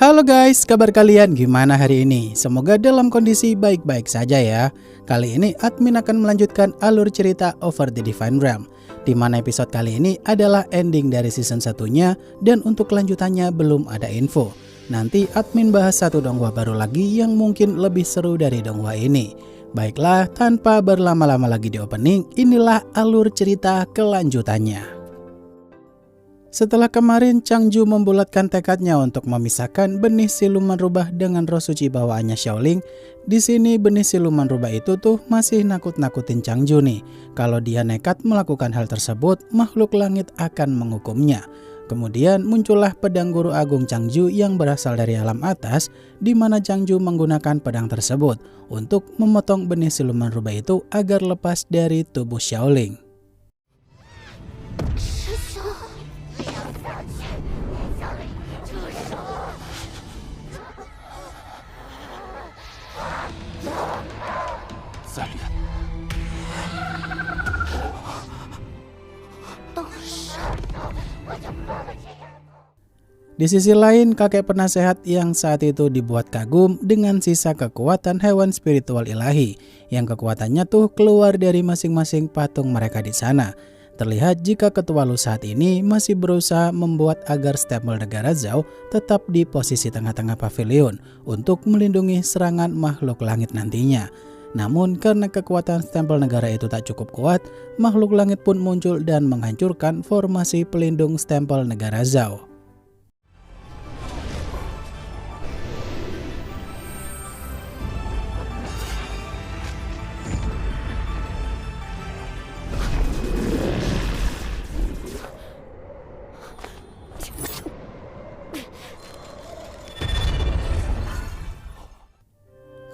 Halo guys, kabar kalian gimana hari ini? Semoga dalam kondisi baik-baik saja ya. Kali ini admin akan melanjutkan alur cerita Over the Divine Realm, di mana episode kali ini adalah ending dari season satunya dan untuk kelanjutannya belum ada info. Nanti admin bahas satu donghua baru lagi yang mungkin lebih seru dari donghua ini. Baiklah, tanpa berlama-lama lagi di opening, inilah alur cerita kelanjutannya. Setelah kemarin Changju membulatkan tekadnya untuk memisahkan benih siluman rubah dengan roh suci bawaannya Xiaoling, di sini benih siluman rubah itu tuh masih nakut-nakutin Changju nih. Kalau dia nekat melakukan hal tersebut, makhluk langit akan menghukumnya. Kemudian muncullah pedang guru agung Changju yang berasal dari alam atas, di mana Changju menggunakan pedang tersebut untuk memotong benih siluman rubah itu agar lepas dari tubuh Xiaoling. Di sisi lain, kakek penasehat yang saat itu dibuat kagum dengan sisa kekuatan hewan spiritual ilahi, yang kekuatannya tuh keluar dari masing-masing patung mereka di sana. Terlihat jika ketua Lu saat ini masih berusaha membuat agar stempel negara Zhao tetap di posisi tengah-tengah pavilion untuk melindungi serangan makhluk langit nantinya. Namun karena kekuatan stempel negara itu tak cukup kuat, makhluk langit pun muncul dan menghancurkan formasi pelindung stempel negara Zhao.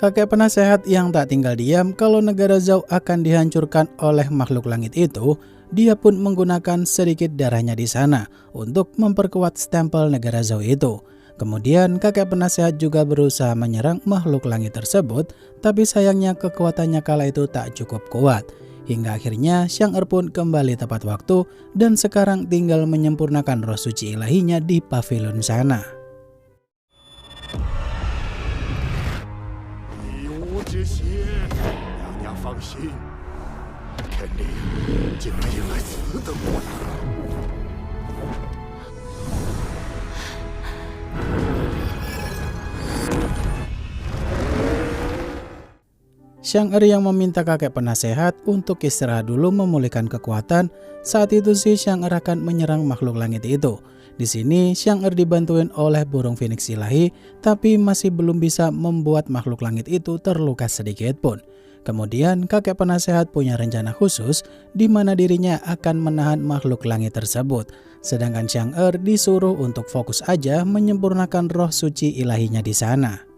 Kakek penasehat yang tak tinggal diam kalau negara Zhao akan dihancurkan oleh makhluk langit itu, dia pun menggunakan sedikit darahnya di sana untuk memperkuat stempel negara Zhao itu. Kemudian kakek penasehat juga berusaha menyerang makhluk langit tersebut, tapi sayangnya kekuatannya kala itu tak cukup kuat. Hingga akhirnya Xiang pun kembali tepat waktu dan sekarang tinggal menyempurnakan roh suci ilahinya di pavilion sana. 这些娘娘放心，肯定竟然应该死得过来。 Xiang yang meminta kakek penasehat untuk istirahat dulu memulihkan kekuatan. Saat itu si Xiang akan menyerang makhluk langit itu. Di sini Xiang dibantuin oleh burung phoenix ilahi, tapi masih belum bisa membuat makhluk langit itu terluka sedikit pun. Kemudian kakek penasehat punya rencana khusus di mana dirinya akan menahan makhluk langit tersebut. Sedangkan Xiang disuruh untuk fokus aja menyempurnakan roh suci ilahinya di sana.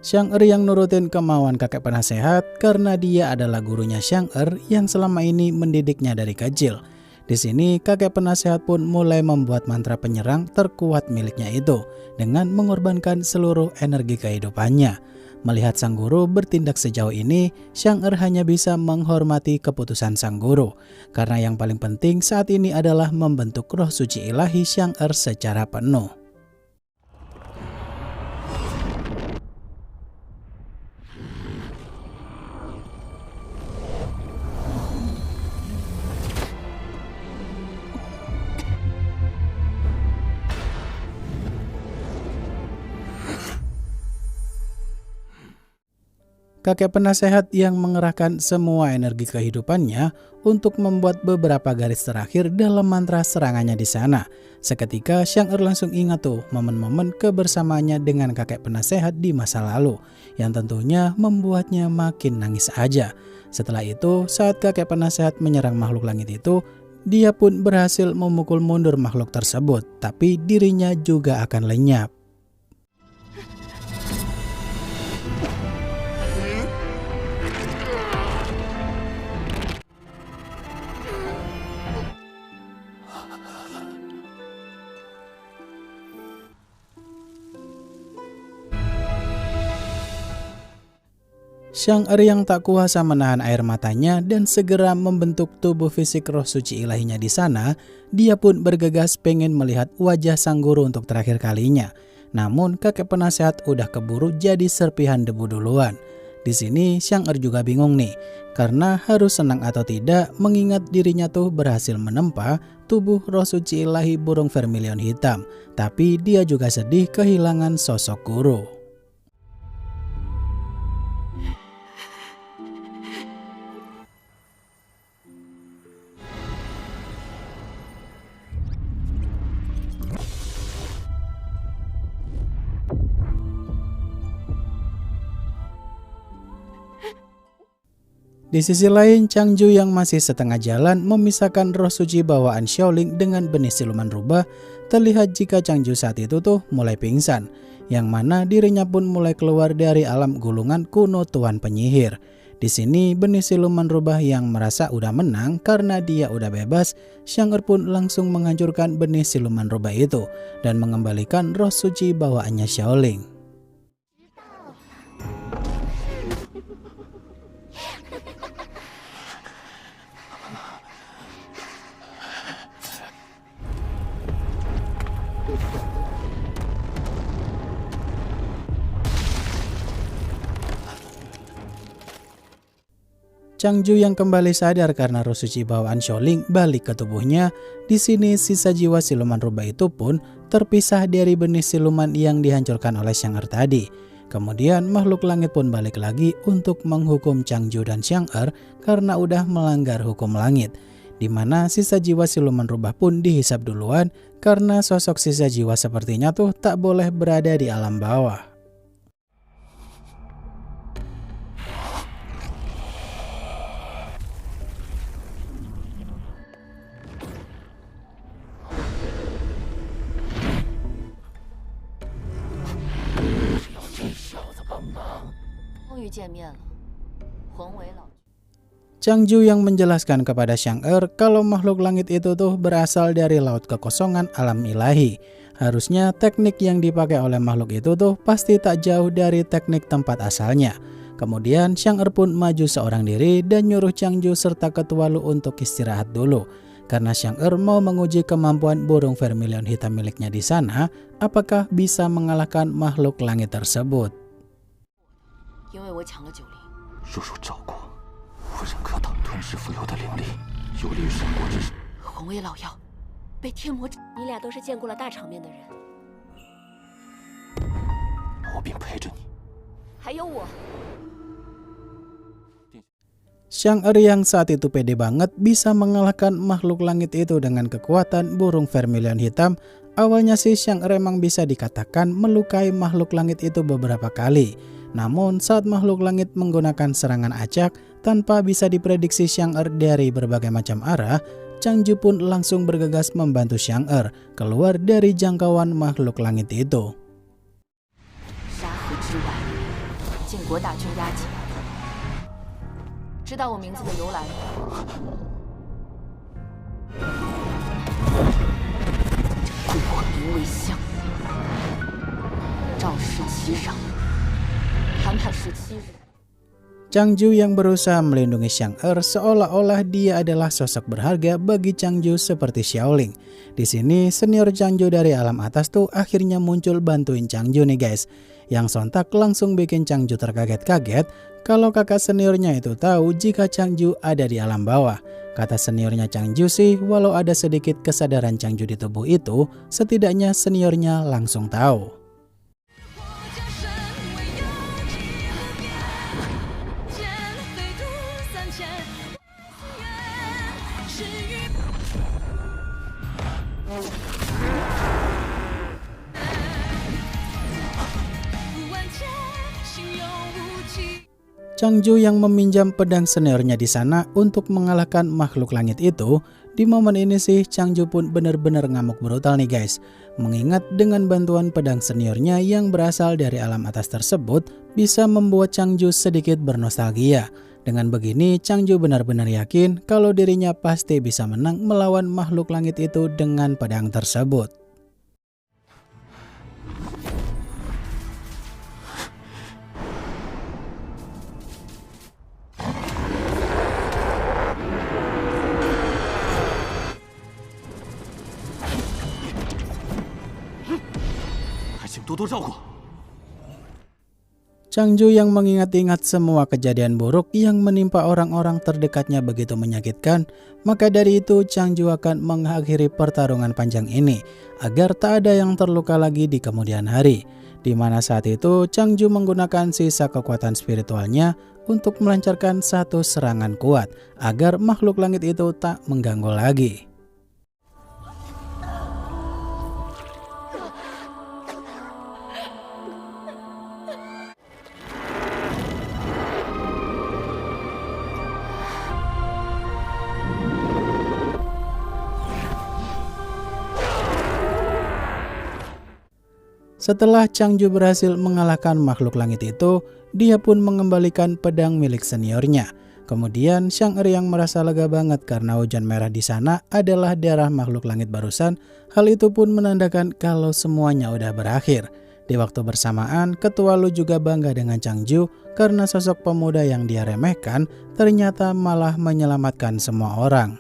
Xiang yang nurutin kemauan kakek penasehat karena dia adalah gurunya Xiang yang selama ini mendidiknya dari kecil. Di sini kakek penasehat pun mulai membuat mantra penyerang terkuat miliknya itu dengan mengorbankan seluruh energi kehidupannya. Melihat sang guru bertindak sejauh ini, Xiang hanya bisa menghormati keputusan sang guru. Karena yang paling penting saat ini adalah membentuk roh suci ilahi Xiang secara penuh. Kakek penasehat yang mengerahkan semua energi kehidupannya untuk membuat beberapa garis terakhir dalam mantra serangannya di sana. Seketika Xiang langsung ingat tuh momen-momen kebersamaannya dengan kakek penasehat di masa lalu, yang tentunya membuatnya makin nangis aja. Setelah itu, saat kakek penasehat menyerang makhluk langit itu, dia pun berhasil memukul mundur makhluk tersebut, tapi dirinya juga akan lenyap. Xiang-Er yang tak kuasa menahan air matanya dan segera membentuk tubuh fisik roh suci ilahinya di sana, dia pun bergegas pengen melihat wajah sang guru untuk terakhir kalinya. Namun kakek penasehat udah keburu jadi serpihan debu duluan. Di sini Xiang-Er juga bingung nih, karena harus senang atau tidak mengingat dirinya tuh berhasil menempa tubuh roh suci ilahi burung vermilion hitam. Tapi dia juga sedih kehilangan sosok guru. Di sisi lain, Changju yang masih setengah jalan memisahkan roh suci bawaan Xiaoling dengan benih siluman rubah, terlihat jika Changju saat itu tuh mulai pingsan, yang mana dirinya pun mulai keluar dari alam gulungan kuno Tuan Penyihir. Di sini benih siluman rubah yang merasa udah menang karena dia udah bebas, Xiang-Er pun langsung menghancurkan benih siluman rubah itu dan mengembalikan roh suci bawaannya Xiaoling. Changju yang kembali sadar karena roh suci bawaan Xiaoling balik ke tubuhnya. Di sini sisa jiwa siluman rubah itu pun terpisah dari benih siluman yang dihancurkan oleh Xiang-Er tadi. Kemudian makhluk langit pun balik lagi untuk menghukum Changju dan Xiang-Er karena udah melanggar hukum langit. Di mana sisa jiwa siluman rubah pun dihisap duluan karena sosok sisa jiwa sepertinya tuh tak boleh berada di alam bawah. Changju yang menjelaskan kepada Xiang-Er kalau makhluk langit itu tuh berasal dari laut kekosongan alam ilahi. Harusnya teknik yang dipakai oleh makhluk itu tuh pasti tak jauh dari teknik tempat asalnya. Kemudian Xiang-Er pun maju seorang diri dan nyuruh Changju serta Ketua Lu untuk istirahat dulu. Karena Xiang-Er mau menguji kemampuan burung vermilion hitam miliknya di sana, apakah bisa mengalahkan makhluk langit tersebut. 因为我抢了9灵，叔叔照顾，我仍可挡吞噬蜉蝣的灵力，有利于闪过之时。红威老妖被天魔，你俩都是见过了大场面的人，我并陪着你，还有我。 Xiang-Er yang saat itu pede banget bisa mengalahkan makhluk langit itu dengan kekuatan burung vermilion hitam. Awalnya sih Xiang-Er emang bisa dikatakan melukai makhluk langit itu beberapa kali. Namun saat makhluk langit menggunakan serangan acak tanpa bisa diprediksi Xiang-Er dari berbagai macam arah, Changju pun langsung bergegas membantu Xiang-Er keluar dari jangkauan makhluk langit itu. Changju yang berusaha melindungi Xiang-Er seolah-olah dia adalah sosok berharga bagi Changju seperti Xiaoling. Di sini senior Changju dari alam atas tuh akhirnya muncul bantuin Changju nih guys. Yang sontak langsung bikin Changju terkaget-kaget kalau kakak seniornya itu tahu jika Changju ada di alam bawah. Kata seniornya Changju sih, walau ada sedikit kesadaran Changju di tubuh itu, setidaknya seniornya langsung tahu. Changju yang meminjam pedang seniornya di sana untuk mengalahkan makhluk langit itu. Di momen ini sih Changju pun benar-benar ngamuk brutal nih guys. Mengingat dengan bantuan pedang seniornya yang berasal dari alam atas tersebut bisa membuat Changju sedikit bernostalgia. Dengan begini Changju benar-benar yakin kalau dirinya pasti bisa menang melawan makhluk langit itu dengan pedang tersebut. 请多多照顾。 Changju yang mengingat-ingat semua kejadian buruk yang menimpa orang-orang terdekatnya begitu menyakitkan, maka dari itu Changju akan mengakhiri pertarungan panjang ini agar tak ada yang terluka lagi di kemudian hari. Di mana saat itu Changju menggunakan sisa kekuatan spiritualnya untuk melancarkan satu serangan kuat agar makhluk langit itu tak mengganggu lagi. Setelah Changju berhasil mengalahkan makhluk langit itu, dia pun mengembalikan pedang milik seniornya. Kemudian Xiang Er yang merasa lega banget karena hujan merah di sana adalah darah makhluk langit barusan. Hal itu pun menandakan kalau semuanya udah berakhir. Di waktu bersamaan, Ketua Lu juga bangga dengan Changju karena sosok pemuda yang dia remehkan ternyata malah menyelamatkan semua orang.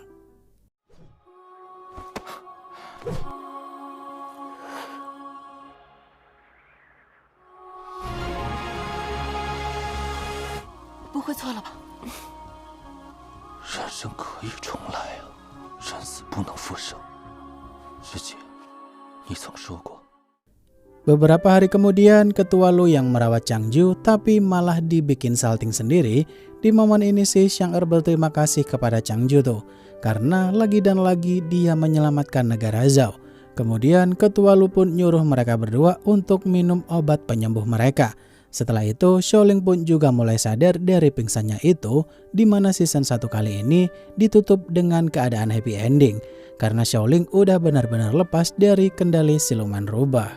Beberapa hari kemudian, Ketua Lu yang merawat Changju tapi malah dibikin salting sendiri. Di momen ini sih Xiang Er berterima kasih kepada Changju tuh, karena lagi dan lagi dia menyelamatkan negara Zhao. Kemudian Ketua Lu pun nyuruh mereka berdua untuk minum obat penyembuh mereka. Setelah itu Xiaoling pun juga mulai sadar dari pingsannya itu, di mana season 1 kali ini ditutup dengan keadaan happy ending karena Xiaoling udah benar-benar lepas dari kendali siluman rubah.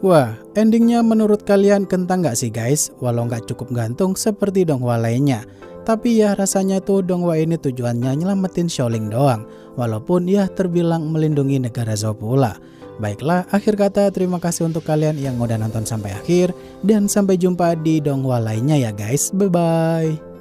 Wah, endingnya menurut kalian kentang gak sih guys? Walau gak cukup gantung seperti Donghua lainnya. Tapi ya rasanya tuh Donghua ini tujuannya nyelamatin Xiaoling doang. Walaupun ya terbilang melindungi negara Zhao pula. Baiklah, akhir kata terima kasih untuk kalian yang udah nonton sampai akhir. Dan sampai jumpa di Donghua lainnya ya guys. Bye-bye.